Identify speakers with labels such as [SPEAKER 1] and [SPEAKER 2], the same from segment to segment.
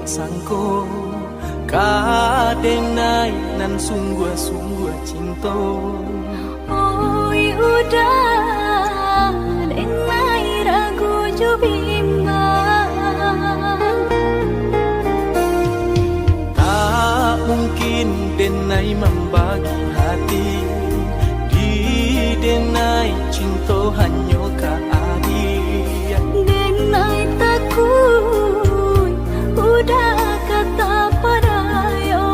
[SPEAKER 1] sangko kadenai nan sungguh-sungguh cinta.
[SPEAKER 2] Oi udah denai ragu jo bimbang,
[SPEAKER 1] tak mungkin denai membagi hati, di denai cinta hanya ka adik.
[SPEAKER 2] denai takut udah kata padayo,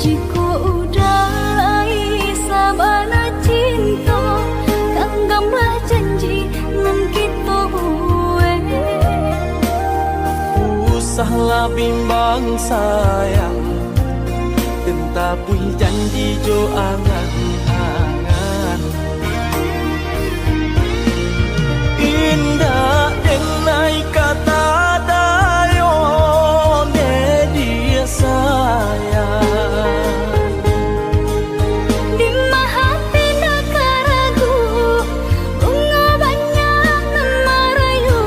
[SPEAKER 2] jika udah lai sabana cinta kanggamblah janji nan kita buat.
[SPEAKER 1] Usahlah bimbang sayang, tentapui janji jo angan-angan. Indah denai kata dayo ne dia sayang.
[SPEAKER 2] Di hati nak ragu, bunga banyak nan merayu.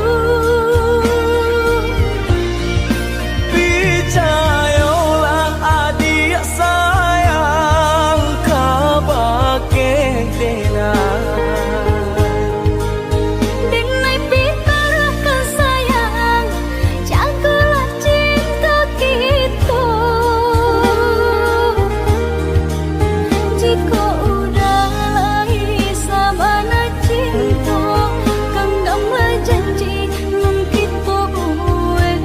[SPEAKER 1] Percayalah adik sayang, kabake denai.
[SPEAKER 2] Denai pitarah kesayang, jagalah cinta kita. Jika udah lai sabana cinta, kanggamblah janji nan kita buat.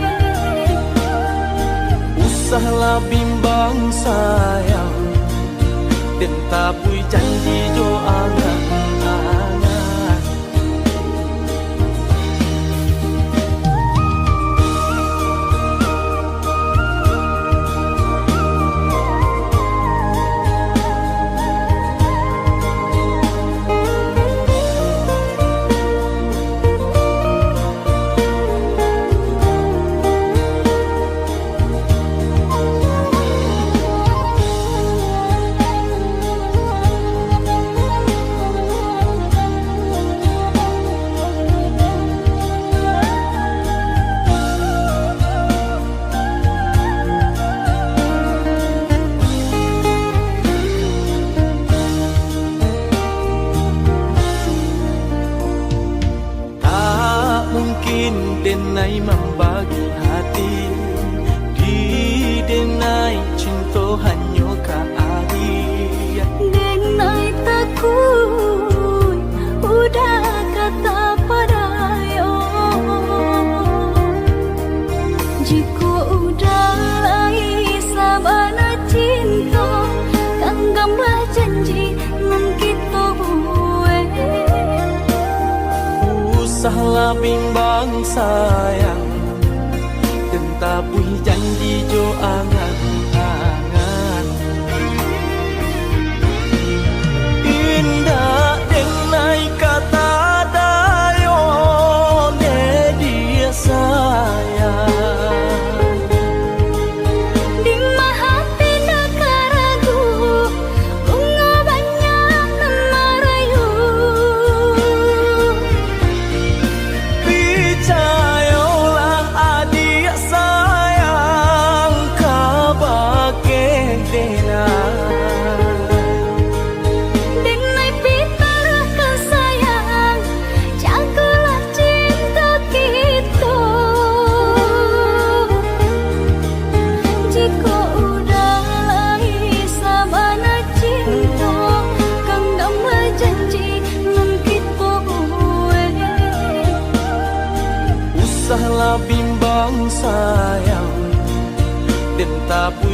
[SPEAKER 1] Usahlah bimbang sayang, tentapui janji jo angan-angan. Tak mungkin denai membagi hati, di denai cinta hanya ka adik.
[SPEAKER 2] denai takut udah kata padayo, jika udah lai sabana cinta kanggamblah janji nan kita buat.
[SPEAKER 1] Usahlah bimbang sayang, tentapui janji jo angan-angan. Indah denai kata dayo ne dia sayang.
[SPEAKER 2] Di hati nak ragu, bunga banyak nan merayu.
[SPEAKER 1] Percayalah adik sayang, kabake denai.
[SPEAKER 2] Denai pitarah kesayang, jagalah cinta kita. Jika udah lai sabana cinta, kanggamblah janji nan kita buat.
[SPEAKER 1] Usahlah bimbang sayang, tentapui